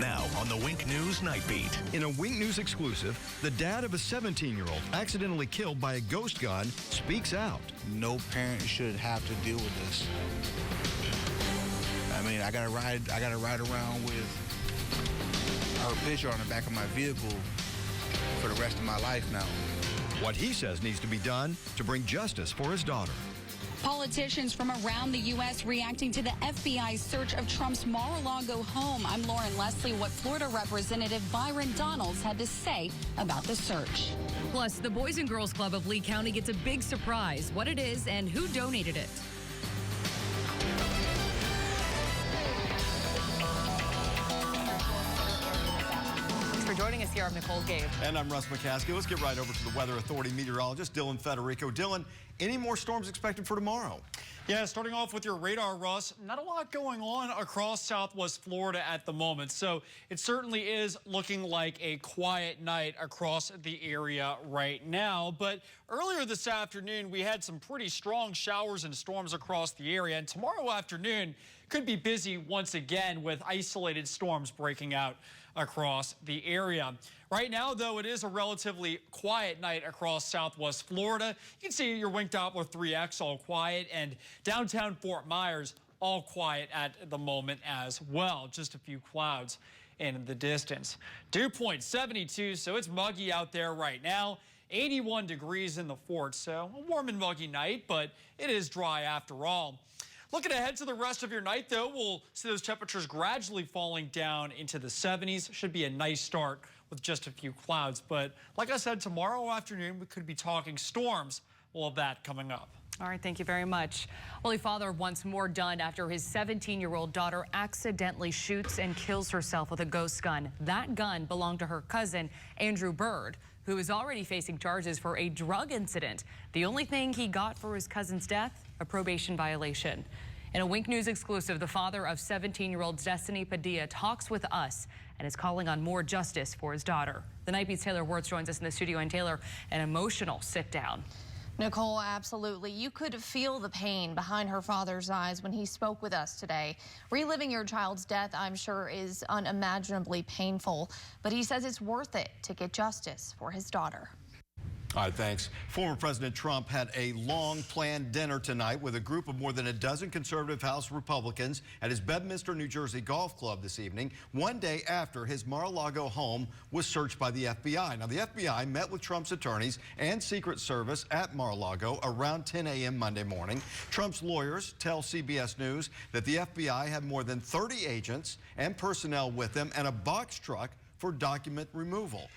Now on the Wink News Night Beat. In a Wink News exclusive, the dad of a 17-year-old accidentally killed by a ghost gun speaks out. No parent should have to deal with this. I mean, I gotta ride around with her picture on the back of my vehicle for the rest of my life now. What he says needs to be done to bring justice for his daughter. Politicians from around the U.S. reacting to the FBI's search of Trump's Mar-a-Lago home. I'm Lauren Leslie. What Florida Representative Byron Donalds had to say about the search. Plus, the Boys and Girls Club of Lee County gets a big surprise, what it is and who donated it. For joining us here, I'm Nicole Gabe. And I'm Russ McCaskey. Let's get right over to the Weather Authority meteorologist, Dylan Federico. Dylan, any more storms expected for tomorrow? Yeah, starting off with your radar, Russ, not a lot going on across southwest Florida at the moment. So it certainly is looking like a quiet night across the area right now. But earlier this afternoon, we had some pretty strong showers and storms across the area. And tomorrow afternoon could be busy once again with isolated storms breaking out across the area. Right now, though, it is a relatively quiet night across southwest Florida. You can see your Wink Doppler 3X all quiet, and downtown Fort Myers all quiet at the moment as well. Just a few clouds in the distance. Dew point 72, so it's muggy out there right now. 81 degrees in the fort, so a warm and muggy night, but it is dry after all. Looking ahead to the rest of your night, though, we'll see those temperatures gradually falling down into the 70s. Should be a nice start with just a few clouds. But like I said, tomorrow afternoon, we could be talking storms. All of that coming up. All right, thank you very much. Well, a father once more done after his 17-year-old daughter accidentally shoots and kills herself with a ghost gun. That gun belonged to her cousin, Andrew Bird, who is already facing charges for a drug incident. The only thing he got for his cousin's death, a probation violation. In a Wink News exclusive, the father of 17-year-old Destiny Padilla talks with us and is calling on more justice for his daughter. The Night Beat's Taylor Wirtz joins us in the studio. And Taylor, an emotional sit down. Nicole, absolutely. You could feel the pain behind her father's eyes when he spoke with us today. Reliving your child's death, I'm sure, is unimaginably painful, but he says it's worth it to get justice for his daughter. All right, thanks. Former President Trump had a long-planned dinner tonight with a group of more than a dozen conservative House Republicans at his Bedminster, New Jersey golf club this evening, one day after his Mar-a-Lago home was searched by the FBI. Now, the FBI met with Trump's attorneys and Secret Service at Mar-a-Lago around 10 a.m. Monday morning. Trump's lawyers tell CBS News that the FBI had more than 30 agents and personnel with them and a box truck for document removal.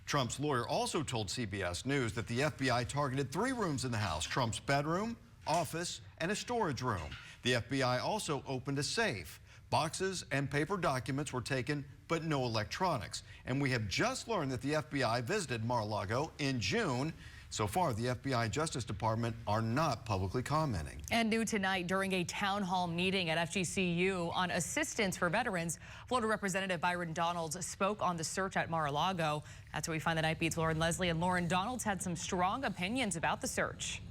Trump's lawyer also told CBS News that the FBI targeted 3 rooms in the house: Trump's bedroom, office, and a storage room. The FBI also opened a safe. Boxes and paper documents were taken, but no electronics. And we have just learned that the FBI visited Mar-a-Lago in June. So far, the FBI and Justice Department are not publicly commenting. And new tonight, during a town hall meeting at FGCU on assistance for veterans, Florida Representative Byron Donalds spoke on the search at Mar-a-Lago. That's where we find the Night Beat's Lauren Leslie. And Lauren, Donalds had some strong opinions about the search.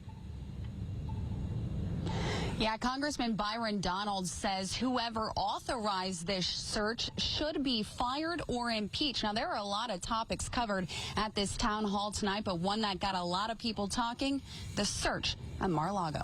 Yeah, Congressman Byron Donalds says whoever authorized this search should be fired or impeached. Now, there are a lot of topics covered at this town hall tonight, but one that got a lot of people talking, the search at Mar-a-Lago.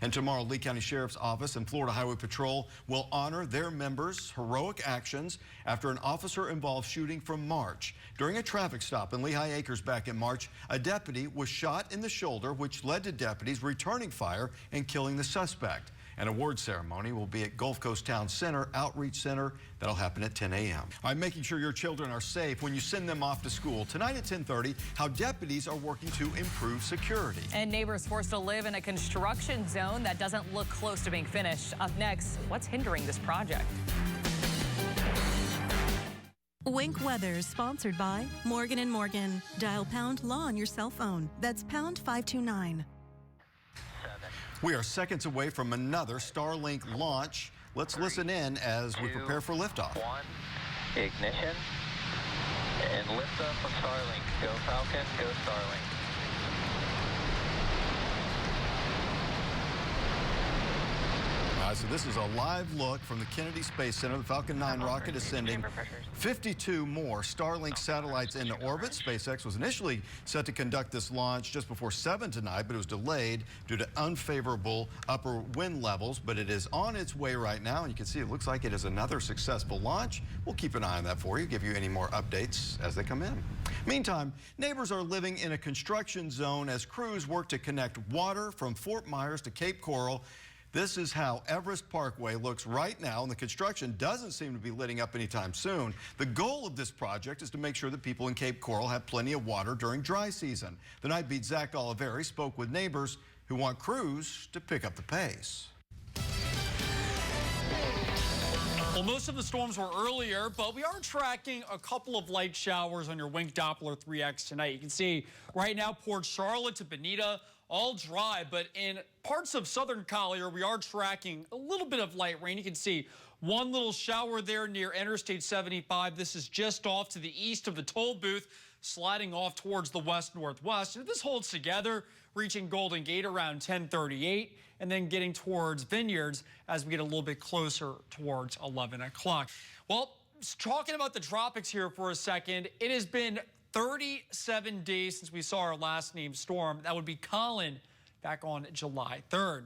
And tomorrow, Lee County Sheriff's Office and Florida Highway Patrol will honor their members' heroic actions after an officer-involved shooting from March. During a traffic stop in Lehigh Acres back in March, a deputy was shot in the shoulder, which led to deputies returning fire and killing the suspect. An award ceremony will be at Gulf Coast Town Center Outreach Center. That'll happen at 10 a.m. I'm making sure your children are safe when you send them off to school. Tonight at 10:30, how deputies are working to improve security. And neighbors forced to live in a construction zone that doesn't look close to being finished. Up next, what's hindering this project? Wink Weather, sponsored by Morgan & Morgan. Dial pound law on your cell phone. That's pound 529. We are seconds away from another Starlink launch. Let's listen in as we prepare for liftoff. 1, ignition, and lift up from Starlink. Go Falcon, go Starlink. So this is a live look from the Kennedy Space Center. The Falcon 9 rocket is sending 52 more Starlink satellites into orbit. SpaceX was initially set to conduct this launch just before 7 tonight, but it was delayed due to unfavorable upper wind levels. But it is on its way right now, and you can see it looks like it is another successful launch. We'll keep an eye on that for you, give you any more updates as they come in. Meantime, neighbors are living in a construction zone as crews work to connect water from Fort Myers to Cape Coral. This is how Everest Parkway looks right now, and the construction doesn't seem to be letting up anytime soon. The goal of this project is to make sure that people in Cape Coral have plenty of water during dry season. The Night Beat's Zach Oliveri spoke with neighbors who want crews to pick up the pace. Well, most of the storms were earlier, but we are tracking a couple of light showers on your Wink Doppler 3X tonight. You can see right now Port Charlotte to Bonita, all dry, but in parts of southern Collier, we are tracking a little bit of light rain. You can see one little shower there near Interstate 75. This is just off to the east of the toll booth, sliding off towards the west-northwest. And if this holds together, reaching Golden Gate around 10:38, and then getting towards Vineyards as we get a little bit closer towards 11 o'clock. Well, talking about the tropics here for a second, it has been 37 days since we saw our last named storm. That would be Colin back on July 3rd.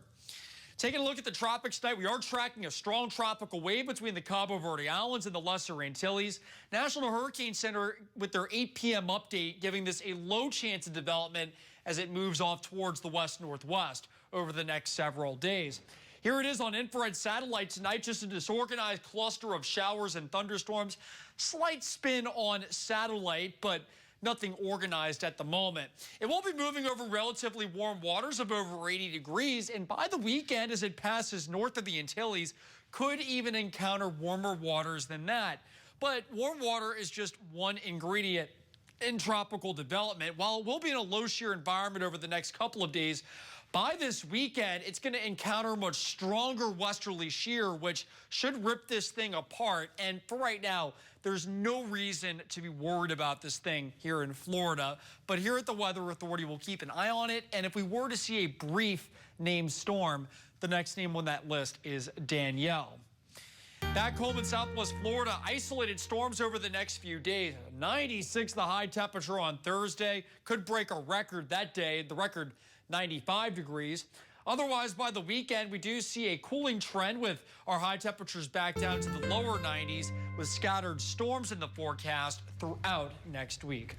Taking a look at the tropics tonight, we are tracking a strong tropical wave between the Cabo Verde Islands and the Lesser Antilles. National Hurricane Center with their 8 p.m. update giving this a low chance of development as it moves off towards the west-northwest over the next several days. Here it is on infrared satellite tonight, just a disorganized cluster of showers and thunderstorms. Slight spin on satellite, but nothing organized at the moment. It will be moving over relatively warm waters of over 80 degrees, and by the weekend, as it passes north of the Antilles, could even encounter warmer waters than that. But warm water is just one ingredient in tropical development. While it will be in a low shear environment over the next couple of days, by this weekend, it's going to encounter much stronger westerly shear, which should rip this thing apart. And for right now, there's no reason to be worried about this thing here in Florida. But here at the Weather Authority, we'll keep an eye on it. And if we were to see a brief named storm, the next name on that list is Danielle. Back home in Southwest Florida, isolated storms over the next few days. 96 the high temperature on Thursday. Could break a record that day. The record 95 degrees. Otherwise, by the weekend, we do see a cooling trend with our high temperatures back down to the lower 90s with scattered storms in the forecast throughout next week.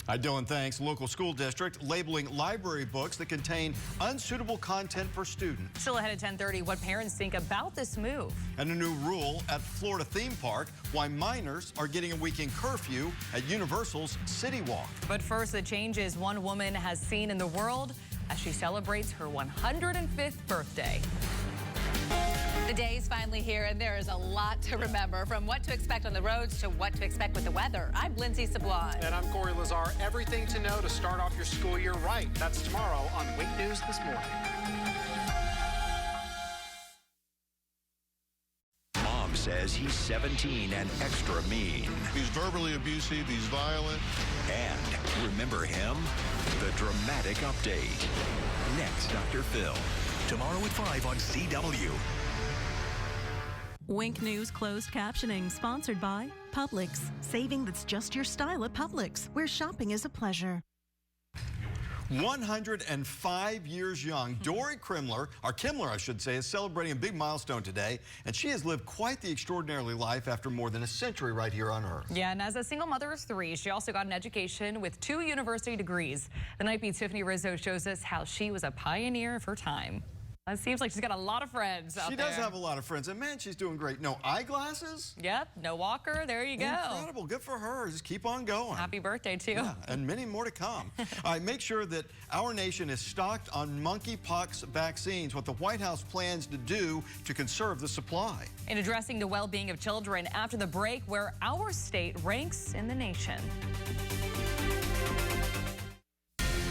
Hi, Dylan, thanks. Local school district labeling library books that contain unsuitable content for students. Still ahead at 10:30, what parents think about this move. And a new rule at Florida theme park, why minors are getting a weekend curfew at Universal's City Walk. But first, the changes one woman has seen in the world as she celebrates her 105th birthday. The day is finally here, and there is a lot to remember, from what to expect on the roads to what to expect with the weather. I'm Lindsay Sublime. And I'm Corey Lazar. Everything to know to start off your school year right. That's tomorrow on Wink News This Morning. Mom says he's 17 and extra mean. He's verbally abusive, he's violent. And remember him? The dramatic update. Next, Dr. Phil. Tomorrow at 5 on CW. Wink News closed captioning, sponsored by Publix. Saving that's just your style at Publix, where shopping is a pleasure. 105 years young, Dory Kimler, I should say, is celebrating a big milestone today, and she has lived quite the extraordinary life after more than a century right here on Earth. Yeah, and as a single mother of 3, she also got an education with 2 university degrees. The Night Beat's Tiffany Rizzo shows us how she was a pioneer of her time. It seems like she's got a lot of friends out there. She does have a lot of friends, and man, she's doing great. No eyeglasses? Yep, no walker. There you go. Incredible. Good for her. Just keep on going. Happy birthday, too. Yeah, and many more to come. All right, make sure that our nation is stocked on monkeypox vaccines, what the White House plans to do to conserve the supply. In addressing the well-being of children after the break, where our state ranks in the nation.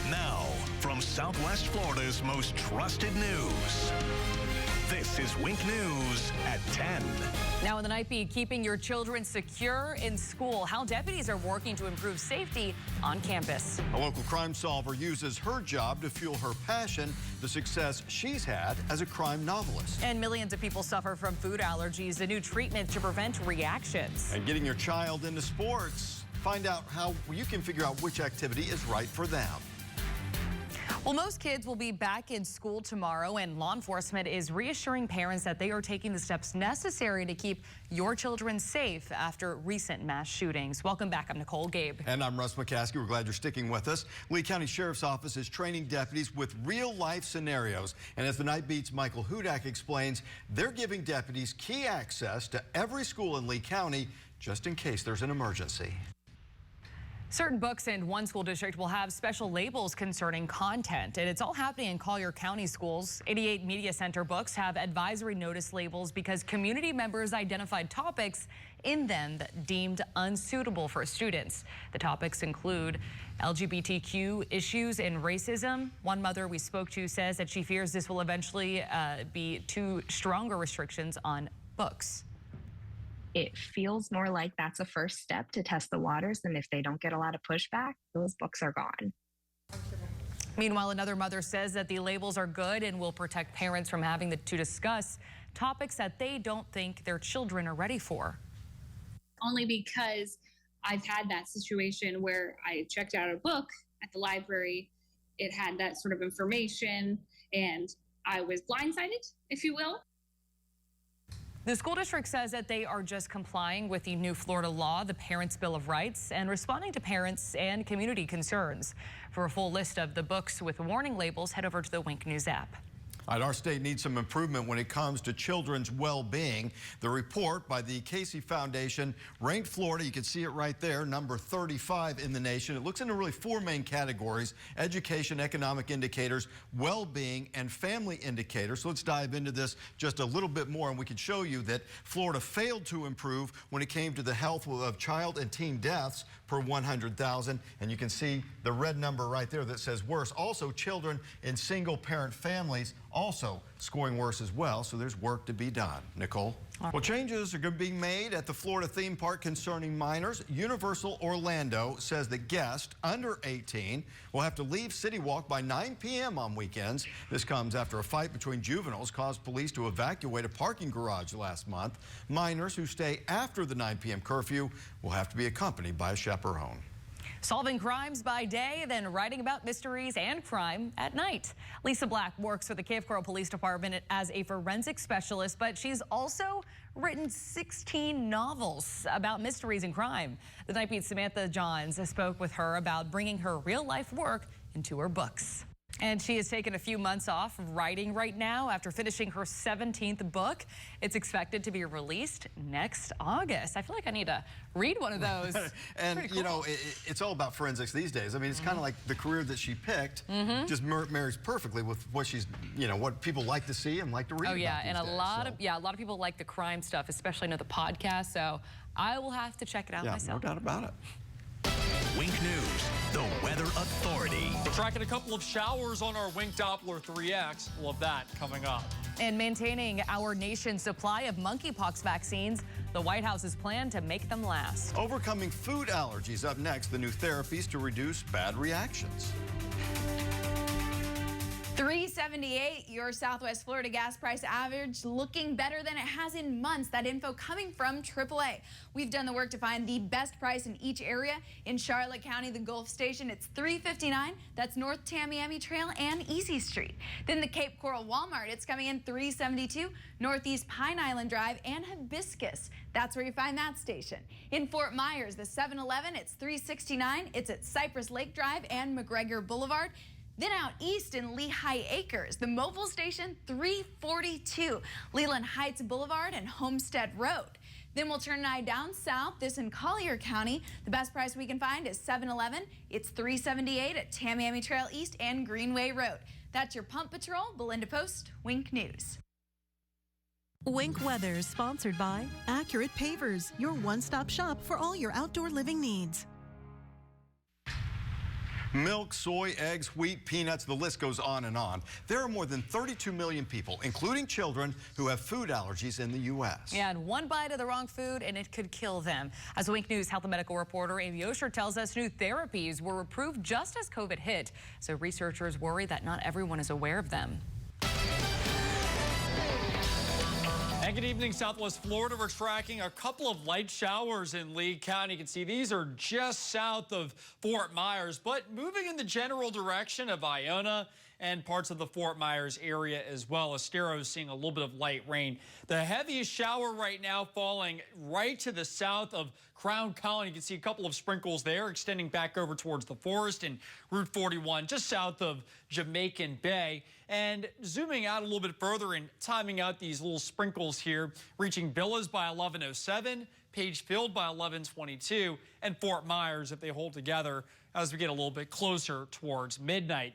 Now, from Southwest Florida's most trusted news. This is Wink News at 10. Now in the Night Beat, keeping your children secure in school, how deputies are working to improve safety on campus. A local crime solver uses her job to fuel her passion, the success she's had as a crime novelist. And millions of people suffer from food allergies, a new treatment to prevent reactions. And getting your child into sports, find out how you can figure out which activity is right for them. Well, most kids will be back in school tomorrow, and law enforcement is reassuring parents that they are taking the steps necessary to keep your children safe after recent mass shootings. Welcome back. I'm Nicole Gabe. And I'm Russ McCaskey. We're glad you're sticking with us. Lee County Sheriff's Office is training deputies with real-life scenarios. And as the Night Beat's Michael Hudak explains, they're giving deputies key access to every school in Lee County just in case there's an emergency. Certain books in one school district will have special labels concerning content, and it's all happening in Collier County schools. 88 Media Center books have advisory notice labels because community members identified topics in them that deemed unsuitable for students. The topics include LGBTQ issues and racism. One mother we spoke to says that she fears this will eventually be too stronger restrictions on books. It feels more like that's a first step to test the waters, and if they don't get a lot of pushback, those books are gone. Meanwhile, another mother says that the labels are good and will protect parents from having to discuss topics that they don't think their children are ready for. Only because I've had that situation where I checked out a book at the library, it had that sort of information, and I was blindsided, if you will. The school district says that they are just complying with the new Florida law, the Parents' Bill of Rights, and responding to parents and community concerns. For a full list of the books with warning labels, head over to the Wink News app. Our state needs some improvement when it comes to children's well-being. The report by the Casey Foundation ranked Florida, you can see it right there, number 35 in the nation. It looks into really four main categories: education, economic indicators, well-being, and family indicators. So let's dive into this just a little bit more, and we can show you that Florida failed to improve when it came to the health of child and teen deaths per 100,000. And you can see the red number right there that says worse. Also, children in single-parent families also scoring worse as well, so there's work to be done. Nicole? Well, changes are being made at the Florida theme park concerning minors. Universal Orlando says that guests under 18 will have to leave City Walk by 9 p.m. on weekends. This comes after a fight between juveniles caused police to evacuate a parking garage last month. Minors who stay after the 9 p.m. curfew will have to be accompanied by a chaperone. Solving crimes by day, then writing about mysteries and crime at night. Lisa Black works for the Cape Coral Police Department as a forensic specialist, but she's also written 16 novels about mysteries and crime. The Night Beat's Samantha Johns spoke with her about bringing her real-life work into her books. And she has taken a few months off writing right now after finishing her 17th book. It's expected to be released next August. I feel like I need to read one of those. And, you know, it's all about forensics these days. I mean, it's kind of like the career that she picked just marries perfectly with what she's, you know, what people like to see and like to read. Oh, yeah, about and a lot of people like the crime stuff, especially the podcast. So I will have to check it out myself. No doubt about it. Wink News, the Weather Authority. We're tracking a couple of showers on our Wink Doppler 3X. We'll have that coming up. And maintaining our nation's supply of monkeypox vaccines, the White House's plan to make them last. Overcoming food allergies up next, the new therapies to reduce bad reactions. $3.78, your Southwest Florida gas price average, looking better than it has in months. That info coming from AAA. We've done the work to find the best price in each area. In Charlotte County, the Gulf Station, it's $3.59. That's North Tamiami Trail and Easy Street. Then the Cape Coral Walmart, it's coming in $3.72. Northeast Pine Island Drive and Hibiscus. That's where you find that station. In Fort Myers, the 7-Eleven, it's $3.69. It's at Cypress Lake Drive and McGregor Boulevard. Then out east in Lehigh Acres, the Mobile Station, $3.42. Leland Heights Boulevard and Homestead Road. Then we'll turn an eye down south, this in Collier County. The best price we can find is 7-Eleven. It's $3.78 at Tamiami Trail East and Greenway Road. That's your Pump Patrol. Belinda Post, Wink News. Wink Weather is sponsored by Accurate Pavers, your one-stop shop for all your outdoor living needs. Milk, soy, eggs, wheat, peanuts, the list goes on and on. There are more than 32 million people, including children, who have food allergies in the U.S. Yeah, and one bite of the wrong food and it could kill them. As Wink News health and medical reporter Amy Osher tells us, new therapies were approved just as COVID hit. So researchers worry that not everyone is aware of them. And good evening, Southwest Florida. We're tracking a couple of light showers in Lee County. You can see these are just south of Fort Myers, but moving in the general direction of Iona and parts of the Fort Myers area as well. Estero is seeing a little bit of light rain. The heaviest shower right now falling right to the south of Crown Colony. You can see a couple of sprinkles there extending back over towards the forest and Route 41 just south of Jamaican Bay. And zooming out a little bit further and timing out these little sprinkles here, reaching Villas by 11:07, Page Field by 11:22, and Fort Myers if they hold together as we get a little bit closer towards midnight.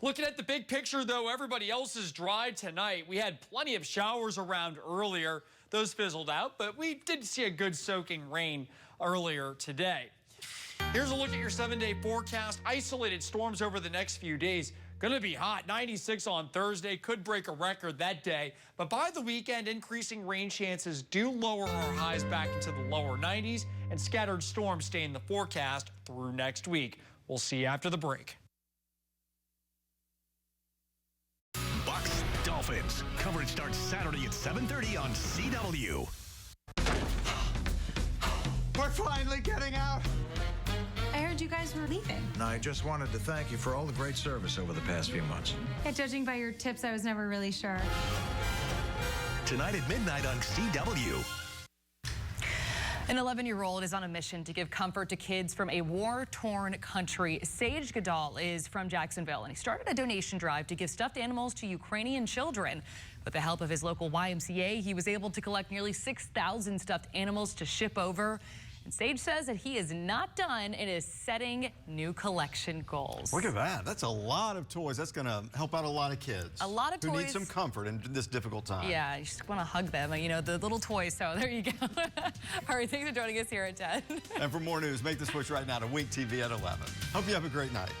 Looking at the big picture, though, everybody else is dry tonight. We had plenty of showers around earlier. Those fizzled out, but we did see a good soaking rain earlier today. Here's a look at your 7-day forecast. Isolated storms over the next few days. Going to be hot. 96 on Thursday. Could break a record that day. But by the weekend, increasing rain chances do lower our highs back into the lower 90s, and scattered storms stay in the forecast through next week. We'll see you after the break. Bucks Dolphins. Coverage starts Saturday at 7:30 on CW. We're finally getting out. I heard you guys were leaving. No, I just wanted to thank you for all the great service over the past few months. Yeah, judging by your tips, I was never really sure. Tonight at midnight on CW. An 11-year-old is on a mission to give comfort to kids from a war-torn country. Sage Goodall is from Jacksonville, and he started a donation drive to give stuffed animals to Ukrainian children. With the help of his local YMCA, he was able to collect nearly 6,000 stuffed animals to ship over. And Sage says that he is not done and is setting new collection goals. Look at that. That's a lot of toys. That's going to help out a lot of kids. A lot of toys. Who need some comfort in this difficult time. Yeah, you just want to hug them, you know, the little toys. So there you go. All right, thanks for joining us here at 10. And for more news, make the switch right now to Wink TV at 11. Hope you have a great night.